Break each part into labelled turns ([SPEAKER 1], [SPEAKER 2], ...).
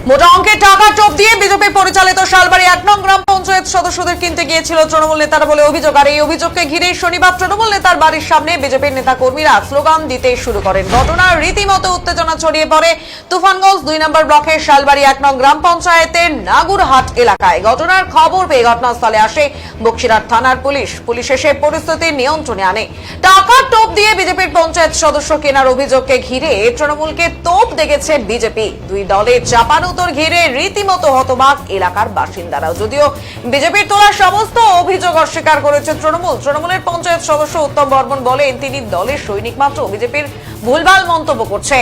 [SPEAKER 1] মোটা অঙ্কের টাকা টোপ দিয়ে বিজেপি পরিচালিত শালবাড়ি 1 নং গ্রাম পঞ্চায়েত সদস্যদের কিনতে গিয়েছিল তৃণমূল নেতারা বলে অভিযোগ। আর এই অভিযোগকে ঘিরে শনিবার তৃণমূল নেতার বাড়ির সামনে বিজেপির নেতা কর্মীরা স্লোগান দিতে শুরু করেন। ঘটনার রীতিমতো উত্তেজনা ছড়িয়ে পড়ে তুফানগঞ্জ 2 নম্বর ব্লকের শালবাড়ি 1 নং গ্রাম পঞ্চায়েতের নাগুরহাট এলাকায়। ঘটনার খবর পেয়ে ঘটনাস্থলে আসে বক্সিরহাট থানার পুলিশ এসে পরিস্থিতি নিয়ন্ত্রণে আনে। টাকা টোপ দিয়ে বিজেপির পঞ্চায়েত সদস্য কেনার অভিযোগকে ঘিরে তৃণমূলকে তোপ দেখেছে বিজেপি। দুই দলের চাপানো ঘিরে রীতিমতো হতবাক এলাকার বাসিন্দারাও। যদিও বিজেপির তোলা সমস্ত অভিযোগ অস্বীকার করেছে তৃণমূলের পঞ্চায়েত সদস্য উত্তম বর্মন বলেন তিনি দলের সৈনিক মাত্র, বিজেপির ভুলভাল মন্তব্য করছে।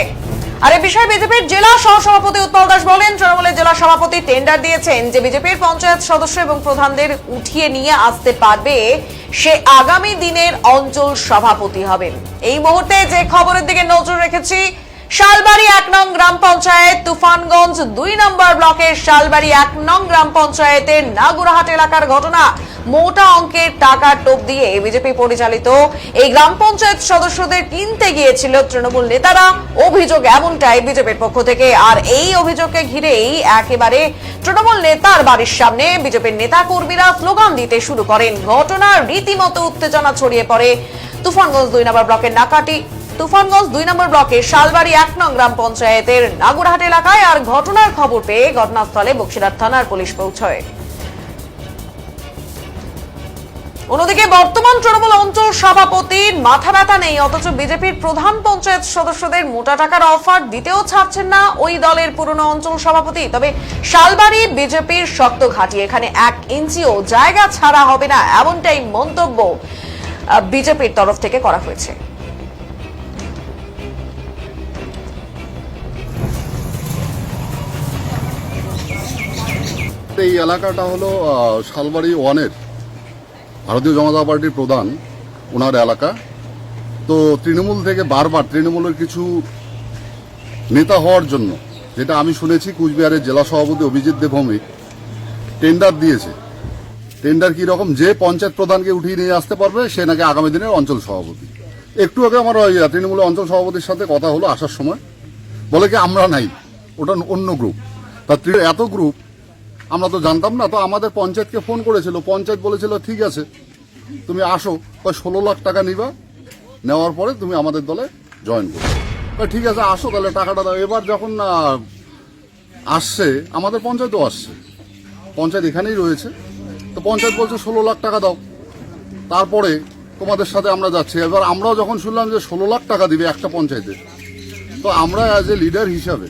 [SPEAKER 1] আর এই বিষয়ে বিজেপির জেলা সহসভাপতি উৎপল দাস বলেন তৃণমূলের জেলা সভাপতি টেন্ডার দিয়েছেন যে বিজেপির পঞ্চায়েত সদস্য এবং প্রধানদের উঠিয়ে নিয়ে আসতে পারবে সে আগামী দিনের অঞ্চল সভাপতি হবেন। এই মুহূর্তে যে খবরের দিকে নজর রেখেছি, শালবাড়ি 1 নং গ্রাম পঞ্চায়েত তুফানগঞ্জ 2 নম্বর ব্লকের শালবাড়ি 1 নং গ্রাম পঞ্চায়েতের নাগুরহাট এলাকার ঘটনা। মোটা অঙ্কের টাকা টোপ দিয়ে বিজেপি পরিচালিত এই গ্রাম পঞ্চায়েত সদস্যদের কিনতে গিয়েছিল তৃণমূল নেতারা, অভিযোগ এমনটাই বিজেপির পক্ষ থেকে। আর এই অভিযোগকে ঘিরেই একেবারে তৃণমূল নেতার বাড়ির সামনে বিজেপির নেতা কর্মীরা স্লোগান দিতে শুরু করেন। ঘটনার রীতিমতো উত্তেজনা ছড়িয়ে পড়ে তুফানগঞ্জ 2 নম্বর ব্লকের তুফানগঞ্জ 2 নম্বর ব্লকের শালবাড়ি 1 নং গ্রাম পঞ্চায়েতের নাগুরহাট এলাকায়। আর ঘটনার খবর পেয়ে ঘটনাস্থলে বক্সিরহাট থানার পুলিশ পৌঁছয়। অন্যদিকে বর্তমান তৃণমূল অঞ্চল সভাপতির মাথা ব্যথা নেই, অথচ বিজেপির প্রধান পঞ্চায়েত সদস্যদের মোটা টাকার অফার দিতেও ছাড়ছেন না ওই দলের পুরনো অঞ্চল সভাপতি। তবে শালবাড়ি বিজেপির শক্ত ঘাঁটি, এখানে 1 ইঞ্চিও জায়গা ছাড়া হবে না, এমনটাই মন্তব্য বিজেপির তরফ থেকে করা হয়েছে।
[SPEAKER 2] এই এলাকাটা হলো শালবাড়ি 1-এর ভারতীয় জনতা পার্টির প্রধান ওনার এলাকা। তো তৃণমূল থেকে বারবার তৃণমূলের কিছু নেতা হওয়ার জন্য, যেটা আমি শুনেছি, কুচবিহারের জেলা সভাপতি অভিজিৎ দেবভৌমিক টেন্ডার দিয়েছে। টেন্ডার কি রকম, যে পঞ্চায়েত প্রধানকে উঠিয়ে নিয়ে আসতে পারবে সে নাকি আগামী দিনের অঞ্চল সভাপতি। একটু আগে আমার তৃণমূলের অঞ্চল সভাপতির সাথে কথা হলো আসার সময়, বলে কি আমরা নাই, ওটা অন্য গ্রুপ। তা এত গ্রুপ আমরা তো জানতাম না। তো আমাদের পঞ্চায়েতকে ফোন করেছিল, পঞ্চায়েত বলেছিল ঠিক আছে তুমি আসো, 16 লাখ টাকা নিবা, নেওয়ার পরে তুমি আমাদের দলে জয়েন করবে। ঠিক আছে আসো তাহলে টাকাটা দাও। এবার যখন আসছে, আমাদের পঞ্চায়েতও আসছে, পঞ্চায়েত এখানেই রয়েছে, তো পঞ্চায়েত বলছে 16 লাখ টাকা দাও, তারপরে তোমাদের সাথে আমরা যাচ্ছি। এবার আমরাও যখন শুনলাম যে 16 লাখ টাকা দিবে একটা পঞ্চায়েতে, তো আমরা অ্যাজ এ লিডার হিসাবে,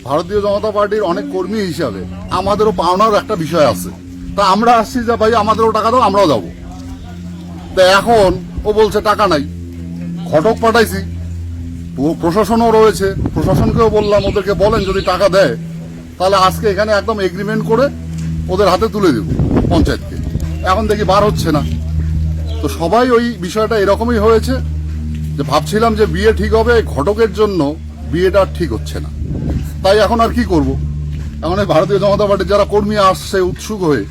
[SPEAKER 2] ভারতীয় জনতা পার্টির অনেক কর্মী হিসাবে আমাদেরও পাওনার একটা বিষয় আছে। তা আমরা আসছি যে ভাই আমাদেরও টাকা দাও, আমরাও যাবো। তা এখন ও বলছে টাকা নাই, ঘটক পাঠাইছি, প্রশাসনও রয়েছে, প্রশাসনকেও বললাম ওদেরকে বলেন যদি টাকা দেয় তাহলে আজকে এখানে একদম এগ্রিমেন্ট করে ওদের হাতে তুলে দেব পঞ্চায়েতকে। এখন দেখি বার হচ্ছে না। তো সবাই ওই বিষয়টা এরকমই হয়েছে যে ভাবছিলাম যে বিয়ে ঠিক হবে, ঘটকের জন্য বিয়েটা ঠিক হচ্ছে না। তাই এখন আর কি করব, এখন এই ভারতীয় জনতা পার্টির যারা কর্মী আসছে উৎসুক হয়ে,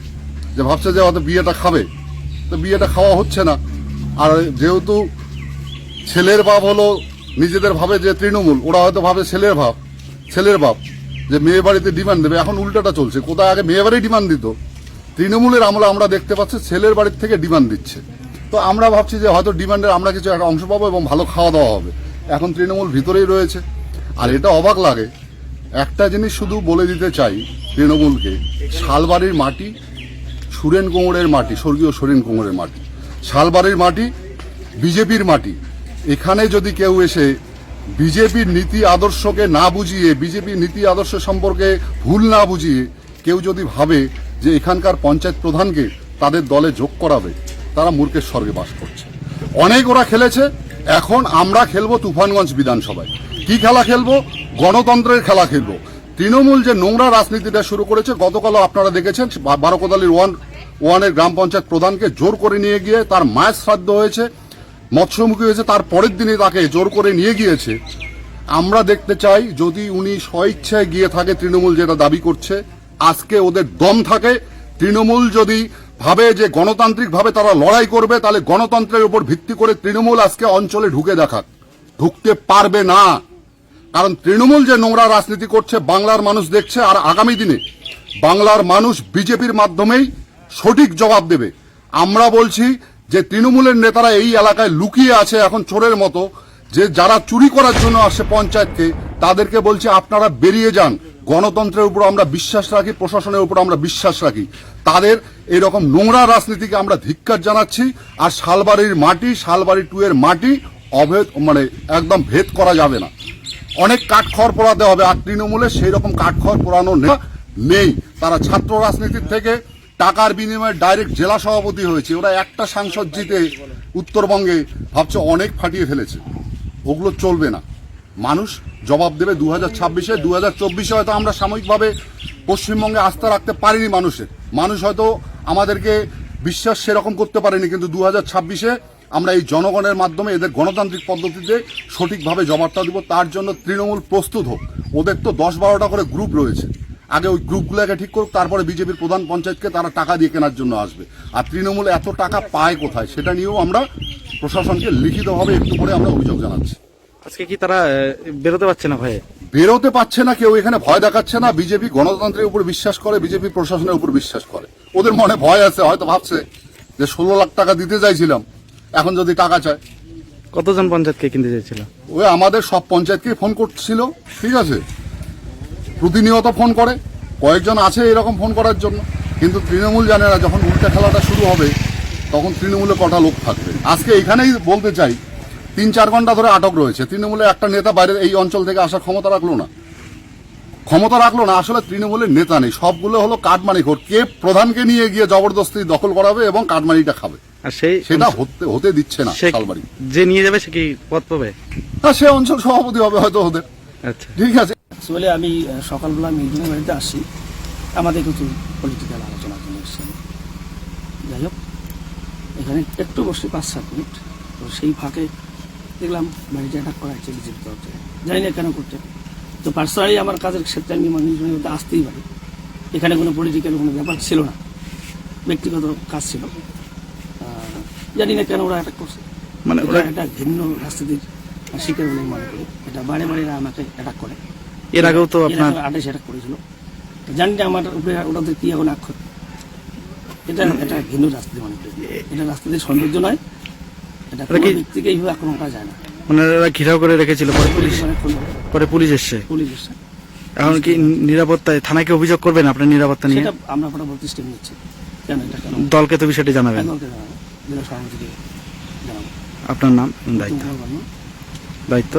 [SPEAKER 2] যে ভাবছে যে হয়তো বিয়েটা খাবে, তো বিয়েটা খাওয়া হচ্ছে না। আর যেহেতু ছেলের বাপ হলো নিজেদের ভাবে যে তৃণমূল, ওরা হয়তো ভাবে ছেলের বাপ যে মেয়ে বাড়িতে ডিমান্ড দেবে। এখন উল্টাটা চলছে, কোথায় আগে মেয়ে বাড়ি ডিমান্ড দিত, তৃণমূলের আমলে আমরা দেখতে পাচ্ছি ছেলের বাড়ির থেকে ডিমান্ড দিচ্ছে। তো আমরা ভাবছি যে হয়তো ডিমান্ডের আমরা কিছু একটা অংশ পাবো এবং ভালো খাওয়া দাওয়া হবে। এখন তৃণমূল ভিতরেই রয়েছে। আর এটা অবাক লাগে, একটা জিনিস শুধু বলে দিতে চাই তৃণমূলকে, শালবাড়ির মাটি সুরেন কোঁড়ের মাটি, স্বর্গীয় সুরেন কোঁড়ের মাটি, শালবাড়ির মাটি বিজেপির মাটি। এখানে যদি কেউ এসে বিজেপির নীতি আদর্শকে না বুঝিয়ে, বিজেপির নীতি আদর্শ সম্পর্কে ভুল না বুঝিয়ে কেউ যদি ভাবে যে এখানকার পঞ্চায়েত প্রধানকে তাদের দলে যোগ করাবে, তারা মূর্খের স্বর্গে বাস করছে। অনেক ওরা খেলেছে, এখন আমরা খেলবো তুফানগঞ্জ বিধানসভায়। কি খেলা খেলবো? গণতন্ত্রের খেলা খেলবো। তৃণমূল যে নোংরা রাজনীতিটা শুরু করেছে, গতকালও আপনারা দেখেছেন বারোকোদালির 1-এর গ্রাম পঞ্চায়েত প্রধানকে জোর করে নিয়ে গিয়ে তার মায়ের শ্রাদ্ধ হয়েছে, মৎস্যমুখী হয়েছে, তার পরের দিনই তাকে জোর করে নিয়ে গিয়েছে। আমরা দেখতে চাই যদি উনি স্বইচ্ছায় গিয়ে থাকে, তৃণমূল যেটা দাবি করছে, আজকে ওদের দম থাকে, তৃণমূল যদি ভাবে যে গণতান্ত্রিক ভাবে তারা লড়াই করবে, তাহলে গণতন্ত্রের উপর ভিত্তি করে তৃণমূল আজকে অঞ্চলে ঢুকে দেখাক। ঢুকতে পারবে না। কারণ তৃণমূল যে নোংরা রাজনীতি করছে বাংলার মানুষ দেখছে, আর আগামী দিনে বাংলার মানুষ বিজেপির মাধ্যমেই সঠিক জবাব দেবে। আমরা বলছি যে তৃণমূলের নেতারা এই এলাকায় লুকিয়ে আছে এখন চোরের মতো, যে যারা চুরি করার জন্য আসে পঞ্চায়েতকে, তাদেরকে বলছে আপনারা বেরিয়ে যান। গণতন্ত্রের উপর আমরা বিশ্বাস রাখি, প্রশাসনের উপর আমরা বিশ্বাস রাখি। তাদের এরকম নোংরা রাজনীতিকে আমরা ধিক্কার জানাচ্ছি। আর শালবাড়ির মাটি, শালবাড়ি 2 এর মাটি অভেদ একদম ভেদ করা যাবে না। অনেক কাঠখড় পোড়াতে হবে, আর তৃণমূলে সেই রকম কাঠখড় পোড়ানো নেই। তারা ছাত্র রাজনীতির থেকে টাকার বিনিময়ে ডাইরেক্ট জেলা সভাপতি হয়েছে। ওরা একটা সাংসদ জিতে উত্তরবঙ্গে ভাবছে অনেক ফাটিয়ে ফেলেছে। ওগুলো চলবে না। মানুষ জবাব দেবে 2026-এ। 2024-এ হয়তো আমরা সাময়িকভাবে পশ্চিমবঙ্গে আস্থা রাখতে পারিনি মানুষ হয়তো আমাদেরকে বিশ্বাস সেরকম করতে পারেনি, কিন্তু 2026-এ আমরা এই জনগণের মাধ্যমে এদের গণতান্ত্রিক পদ্ধতিতে সঠিকভাবে জবাবটা দিব। তার জন্য তৃণমূল প্রস্তুত হোক। ওদের তো 10-12টা করে গ্রুপ রয়েছে, আগে ওই গ্রুপগুলোকে ঠিক করুক, তারপরে বিজেপির প্রধান পঞ্চায়েতকে তারা টাকা দিয়ে কেনার জন্য আসবে। আর তৃণমূল এত টাকা পায় কোথায় সেটা নিয়েও আমরা প্রশাসনকে লিখিতভাবে একটু করে আমরা অভিযোগ জানাচ্ছি।
[SPEAKER 3] আজকে কি তারা বেরোতে পারছে না ভয়ে?
[SPEAKER 2] বেরোতে পারছে না, কেউ এখানে ভয় দেখাচ্ছে না। বিজেপি গণতন্ত্রের উপর বিশ্বাস করে, বিজেপি প্রশাসনের উপর বিশ্বাস করে। ওদের মনে ভয় আছে, হয়তো ভাবছে যে 16 লাখ টাকা দিতে চাইছিলাম, এখন যদি টাকা চায়।
[SPEAKER 3] কতজন পঞ্চায়েতকে কিনতে চাইছিল?
[SPEAKER 2] ওই আমাদের সব পঞ্চায়েতকে ফোন করছিল, ঠিক আছে, প্রতিনিয়ত ফোন করে। কয়েকজন আছে এরকম ফোন করার জন্য, কিন্তু তৃণমূল জানে না যখন উল্টা খেলাটা শুরু হবে তখন তৃণমূলে কটা লোক থাকবে। আজকে এখানেই বলতে চাই, 3-4 ঘন্টা ধরে আটক রয়েছে। তৃণমূলের একটা নেতা বাইরের এই অঞ্চল থেকে আসার ক্ষমতা রাখলো না। আসলে তৃণমূলের নেতা নেই, সবগুলো হলো কাটমানিখোর। কে প্রধানকে নিয়ে গিয়ে জবরদস্তি দখল করাবে এবং কাটমানিটা খাবে,
[SPEAKER 3] আর
[SPEAKER 2] সেটা হতে দিচ্ছে না শালবাড়ি।
[SPEAKER 3] যে নিয়ে যাবে সে কি পদ পাবে?
[SPEAKER 2] হ্যাঁ, সে অঞ্চল সভাপতি হবে হয়তো ওদের।
[SPEAKER 3] আচ্ছা,
[SPEAKER 2] ঠিক আছে।
[SPEAKER 4] আসলে আমি সকালবেলা মিটিংয়ের বাড়িতে আসি, আমাদের কিছু পলিটিক্যাল আলোচনার জন্য এসেছি। যাই হোক, এখানে একটু বসে 5-7 মিনিট, তো সেই ফাঁকে দেখলাম বাড়িতে অ্যাটাক করা হচ্ছে বিজেপি তরফ থেকে। জানি না কেন করছে। তো পার্সোনালি আমার কাজের ক্ষেত্রে আমি মানুষজনের মধ্যে আসতেই পারি। এখানে কোনো পলিটিক্যাল কোনো ব্যাপার ছিল না, ব্যক্তিগত কাজ ছিল। জানি না কেন ওরা অ্যাটাক করছে।
[SPEAKER 3] মানে
[SPEAKER 4] ওরা একটা ভিন্ন রাজনীতির শিকার বলে মনে করি। এটা বারে বারে এরা আমাকে অ্যাটাক করে।
[SPEAKER 3] এর আগেও তো আপনার
[SPEAKER 4] 28 অ্যাটাক করেছিল। জানি না আমার উপরে ওদের কি এখন আক্ষর। এটা ভিন্ন রাজনীতি মনে করি। এটা রাজনীতির সৌন্দর্য নয়। এটা কোনো ব্যক্তিকে এইভাবে আক্রমণ করা যায় না।
[SPEAKER 3] মানে ওরা ঘিরাও করে রেখেছিল, পরে পুলিশ এসছে।
[SPEAKER 4] পুলিশ এসছে।
[SPEAKER 3] এখন কি নিরাপত্তায় থানায় কি অভিযোগ করবেন আপনার নিরাপত্তা নিয়ে?
[SPEAKER 4] সেটা আমরা পরবর্তী স্টেপ নিচ্ছি। কেন এটা কেন
[SPEAKER 3] দলকে তো বিষয়টি জানাবেন?
[SPEAKER 4] দলকে জানাবো, জেলা সভাপতিকে জানাবো।
[SPEAKER 3] আপনার নাম, দায়িত্ব?
[SPEAKER 4] উত্তম কুমার বর্মা।
[SPEAKER 3] দায়িত্ব